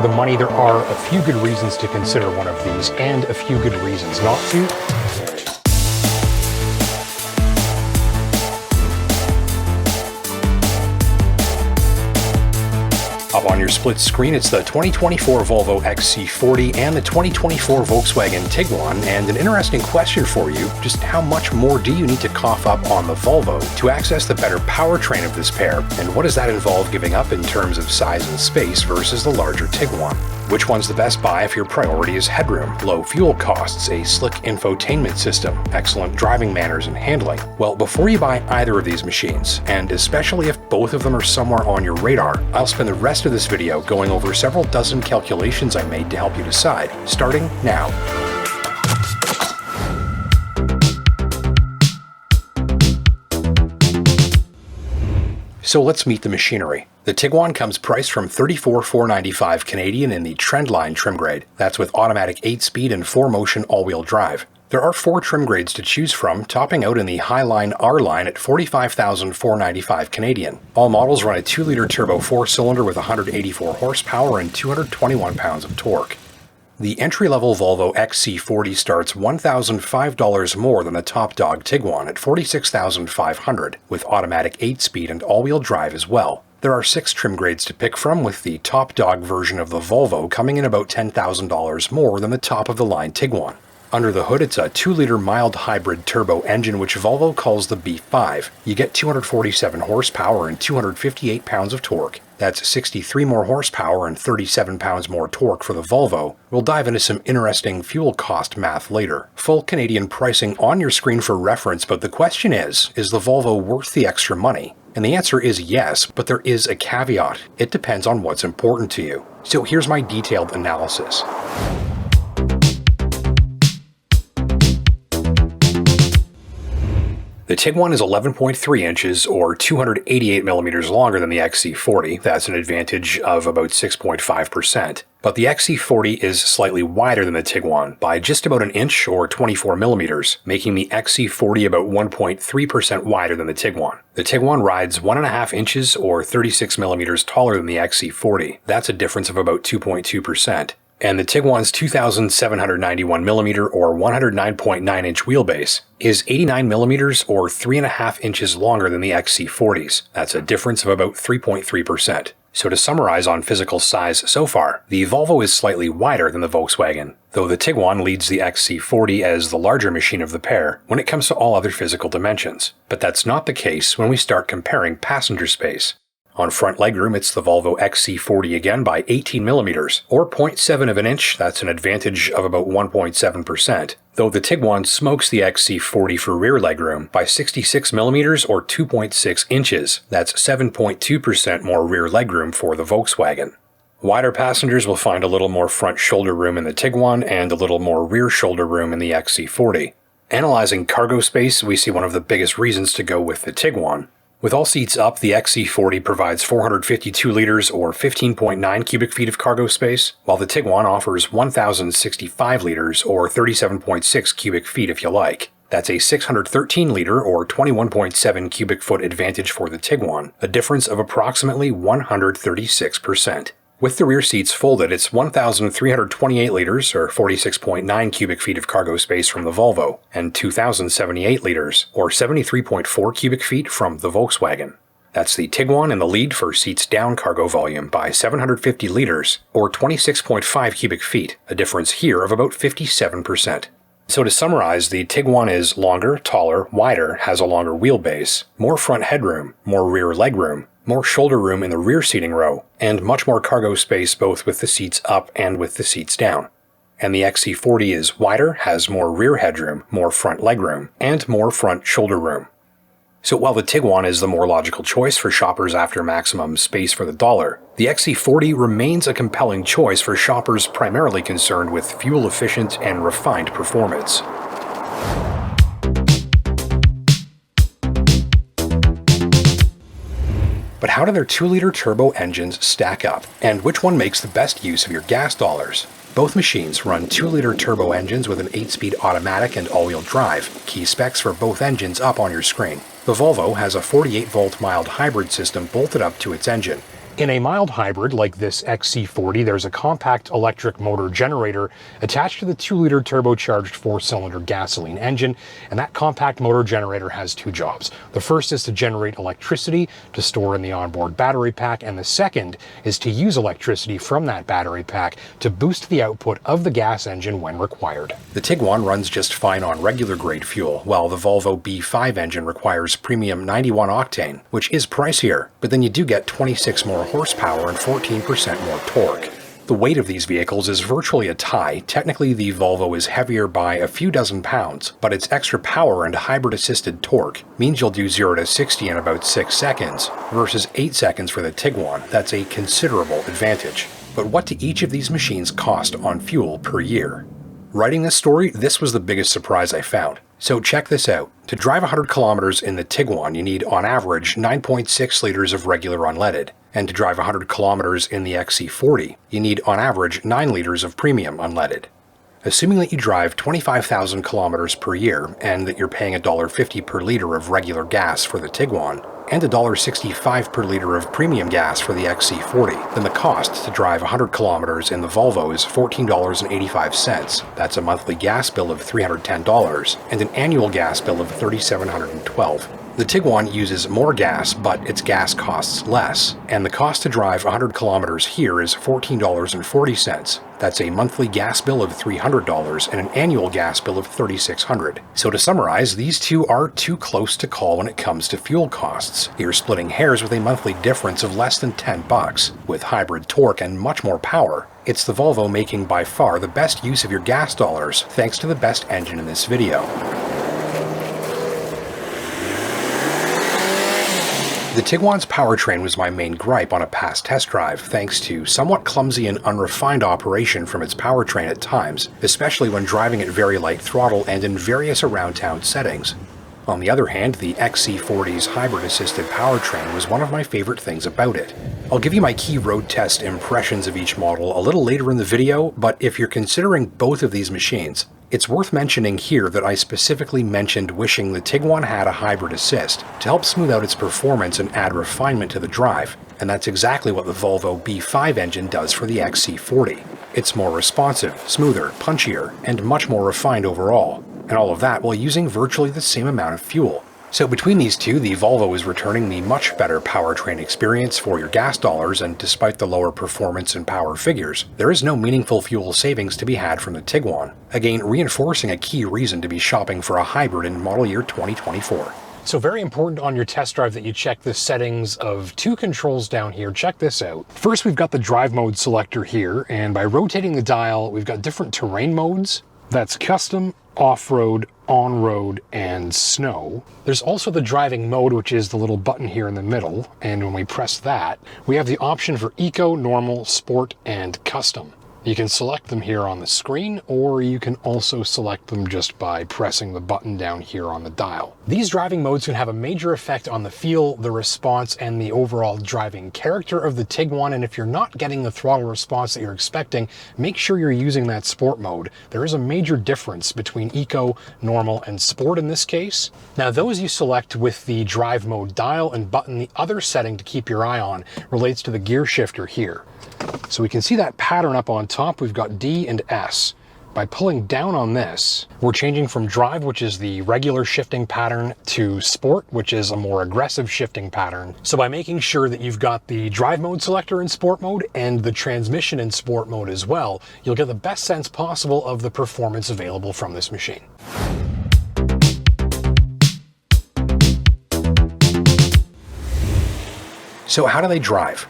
for the money, there are a few good reasons to consider one of these and a few good reasons not to. Up on your split screen, it's the 2024 Volvo XC40 and the 2024 Volkswagen Tiguan, and an interesting question for you: just how much more do you need to cough up on the Volvo to access the better powertrain of this pair, and what does that involve giving up in terms of size and space versus the larger Tiguan? Which one's the best buy if your priority is headroom, low fuel costs, a slick infotainment system, excellent driving manners and handling? Well, before you buy either of these machines, and especially if both of them are somewhere on your radar, I'll spend the rest of this video going over several dozen calculations I made to help you decide, starting now. So let's meet the machinery. The Tiguan comes priced from $34,495 Canadian in the Trendline trim grade. That's with automatic 8-speed and 4-motion all-wheel drive. There are 4 trim grades to choose from, topping out in the Highline R-Line at $45,495 Canadian. All models run a 2-liter turbo 4-cylinder with 184 horsepower and 221 pounds of torque. The entry-level Volvo XC40 starts $1,005 more than the top dog Tiguan at $46,500, with automatic 8-speed and all-wheel drive as well. There are 6 trim grades to pick from, with the top dog version of the Volvo coming in about $10,000 more than the top-of-the-line Tiguan. Under the hood, it's a 2-liter mild hybrid turbo engine which Volvo calls the B5. You get 247 horsepower and 258 pounds of torque. That's 63 more horsepower and 37 pounds more torque for the Volvo. We'll dive into some interesting fuel cost math later. Full Canadian pricing on your screen for reference, but the question is the Volvo worth the extra money? And the answer is yes, but there is a caveat. It depends on what's important to you. So here's my detailed analysis. The Tiguan is 11.3 inches or 288 millimeters longer than the XC40. That's an advantage of about 6.5%. But the XC40 is slightly wider than the Tiguan by just about an inch or 24 millimeters, making the XC40 about 1.3% wider than the Tiguan. The Tiguan rides 1.5 inches or 36 millimeters taller than the XC40. That's a difference of about 2.2%. And the Tiguan's 2,791 millimeter or 109.9 inch wheelbase is 89 millimeters or 3.5 inches longer than the XC40's. That's a difference of about 3.3%. So to summarize on physical size so far, the Volvo is slightly wider than the Volkswagen, though the Tiguan leads the XC40 as the larger machine of the pair when it comes to all other physical dimensions. But that's not the case when we start comparing passenger space. On front legroom, it's the Volvo XC40 again by 18 millimeters, or 0.7 of an inch. That's an advantage of about 1.7%, though the Tiguan smokes the XC40 for rear legroom by 66 millimeters or 2.6 inches. That's 7.2% more rear legroom for the Volkswagen. Wider passengers will find a little more front shoulder room in the Tiguan and a little more rear shoulder room in the XC40. Analyzing cargo space, we see one of the biggest reasons to go with the Tiguan. With all seats up, the XC40 provides 452 liters or 15.9 cubic feet of cargo space, while the Tiguan offers 1,065 liters or 37.6 cubic feet if you like. That's a 613 liter or 21.7 cubic foot advantage for the Tiguan, a difference of approximately 136%. With the rear seats folded, it's 1,328 liters, or 46.9 cubic feet of cargo space from the Volvo, and 2,078 liters, or 73.4 cubic feet from the Volkswagen. That's the Tiguan in the lead for seats down cargo volume by 750 liters, or 26.5 cubic feet, a difference here of about 57%. So to summarize, the Tiguan is longer, taller, wider, has a longer wheelbase, more front headroom, more rear legroom, more shoulder room in the rear seating row, and much more cargo space both with the seats up and with the seats down. And the XC40 is wider, has more rear headroom, more front legroom, and more front shoulder room. So while the Tiguan is the more logical choice for shoppers after maximum space for the dollar, the XC40 remains a compelling choice for shoppers primarily concerned with fuel-efficient and refined performance. But how do their 2-liter turbo engines stack up, and which one makes the best use of your gas dollars? Both machines run 2-liter turbo engines with an 8-speed automatic and all-wheel drive. Key specs for both engines up on your screen. The Volvo has a 48-volt mild hybrid system bolted up to its engine. In a mild hybrid like this XC40, there's a compact electric motor generator attached to the 2-liter turbocharged 4-cylinder gasoline engine, and that compact motor generator has two jobs. The first is to generate electricity to store in the onboard battery pack, and the second is to use electricity from that battery pack to boost the output of the gas engine when required. The Tiguan runs just fine on regular grade fuel, while the Volvo B5 engine requires premium 91 octane, which is pricier, but then you do get 26 more horsepower and 14% more torque. The weight of these vehicles is virtually a tie. Technically, the Volvo is heavier by a few dozen pounds, but its extra power and hybrid-assisted torque means you'll do 0 to 60 in about 6 seconds, versus 8 seconds for the Tiguan. That's a considerable advantage. But what do each of these machines cost on fuel per year? Writing this story, this was the biggest surprise I found. So check this out. To drive 100 kilometers in the Tiguan, you need on average 9.6 liters of regular unleaded. And to drive 100 kilometers in the XC40, you need on average 9 liters of premium unleaded. Assuming that you drive 25,000 kilometers per year and that you're paying $1.50 per liter of regular gas for the Tiguan and $1.65 per liter of premium gas for the XC40, then the cost to drive 100 kilometers in the Volvo is $14.85. That's a monthly gas bill of $310 and an annual gas bill of $3,712. The Tiguan uses more gas, but its gas costs less, and the cost to drive 100 kilometers here is $14.40. That's a monthly gas bill of $300 and an annual gas bill of $3,600. So to summarize, these two are too close to call when it comes to fuel costs. You're splitting hairs with a monthly difference of less than $10. With hybrid torque and much more power, it's the Volvo making by far the best use of your gas dollars thanks to the best engine in this video. The Tiguan's powertrain was my main gripe on a past test drive, thanks to somewhat clumsy and unrefined operation from its powertrain at times, especially when driving at very light throttle and in various around-town settings. On the other hand, the XC40's hybrid-assisted powertrain was one of my favorite things about it. I'll give you my key road test impressions of each model a little later in the video, but if you're considering both of these machines, it's worth mentioning here that I specifically mentioned wishing the Tiguan had a hybrid assist to help smooth out its performance and add refinement to the drive, and that's exactly what the Volvo B5 engine does for the XC40. It's more responsive, smoother, punchier, and much more refined overall, and all of that while using virtually the same amount of fuel. So between these two, the Volvo is returning the much better powertrain experience for your gas dollars, and despite the lower performance and power figures, there is no meaningful fuel savings to be had from the Tiguan, again reinforcing a key reason to be shopping for a hybrid in model year 2024. So very important on your test drive that you check the settings of two controls down here. Check this out. First, we've got the drive mode selector here, and by rotating the dial, we've got different terrain modes. That's custom, off-road, on-road, and snow. There's also the driving mode, which is the little button here in the middle, and when we press that, we have the option for eco, normal, sport, and custom. You can select them here on the screen, or you can also select them just by pressing the button down here on the dial. These driving modes can have a major effect on the feel, the response, and the overall driving character of the Tiguan, and if you're not getting the throttle response that you're expecting, make sure you're using that sport mode. There is a major difference between eco, normal, and sport in this case. Now those you select with the drive mode dial and button, the other setting to keep your eye on relates to the gear shifter here. So we can see that pattern up on top. We've got D and S. By pulling down on this, we're changing from drive, which is the regular shifting pattern, to sport, which is a more aggressive shifting pattern. So by making sure that you've got the drive mode selector in sport mode and the transmission in sport mode as well, you'll get the best sense possible of the performance available from this machine. So how do they drive?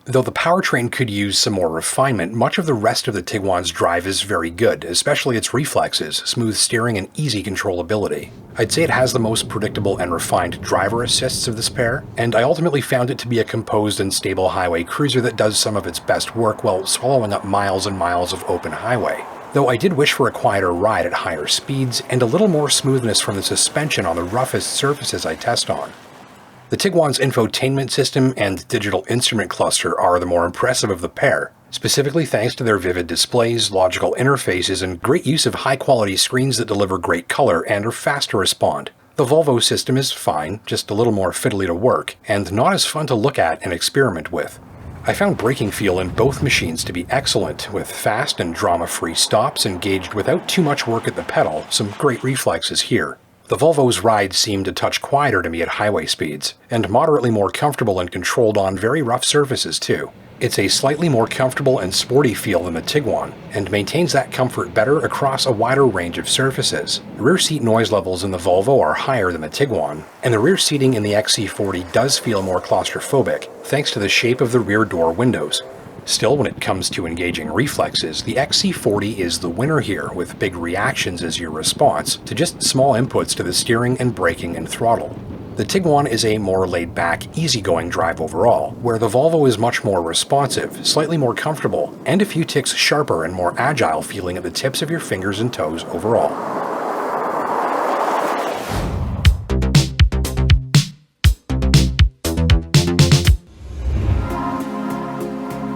Though the powertrain could use some more refinement, much of the rest of the Tiguan's drive is very good, especially its reflexes, smooth steering, and easy controllability. I'd say it has the most predictable and refined driver assists of this pair, and I ultimately found it to be a composed and stable highway cruiser that does some of its best work while swallowing up miles and miles of open highway. Though I did wish for a quieter ride at higher speeds, and a little more smoothness from the suspension on the roughest surfaces I test on. The Tiguan's infotainment system and digital instrument cluster are the more impressive of the pair, specifically thanks to their vivid displays, logical interfaces, and great use of high-quality screens that deliver great color and are fast to respond. The Volvo system is fine, just a little more fiddly to work, and not as fun to look at and experiment with. I found braking feel in both machines to be excellent, with fast and drama-free stops engaged without too much work at the pedal, some great reflexes here. The Volvo's ride seemed a touch quieter to me at highway speeds, and moderately more comfortable and controlled on very rough surfaces too. It's a slightly more comfortable and sporty feel than the Tiguan, and maintains that comfort better across a wider range of surfaces. Rear seat noise levels in the Volvo are higher than the Tiguan, and the rear seating in the XC40 does feel more claustrophobic, thanks to the shape of the rear door windows. Still, when it comes to engaging reflexes, the XC40 is the winner here, with big reactions as your response to just small inputs to the steering and braking and throttle. The Tiguan is a more laid-back, easygoing drive overall, where the Volvo is much more responsive, slightly more comfortable, and a few ticks sharper and more agile feeling at the tips of your fingers and toes overall.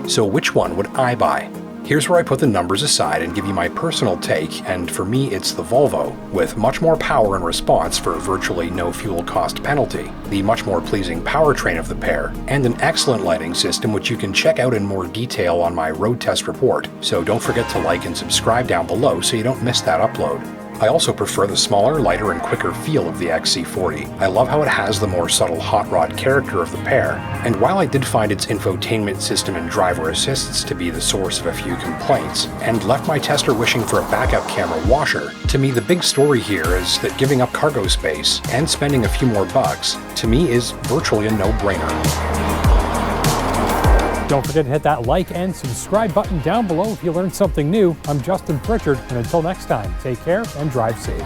So which one would I buy? Here's where I put the numbers aside and give you my personal take, and for me it's the Volvo, with much more power and response for virtually no fuel cost penalty, the much more pleasing powertrain of the pair, and an excellent lighting system which you can check out in more detail on my road test report, so don't forget to like and subscribe down below so you don't miss that upload. I also prefer the smaller, lighter, and quicker feel of the XC40. I love how it has the more subtle hot rod character of the pair, and while I did find its infotainment system and driver assists to be the source of a few complaints, and left my tester wishing for a backup camera washer, to me the big story here is that giving up cargo space and spending a few more bucks, to me is virtually a no-brainer. Don't forget to hit that like and subscribe button down below if you learned something new. I'm Justin Pritchard, and until next time, take care and drive safe.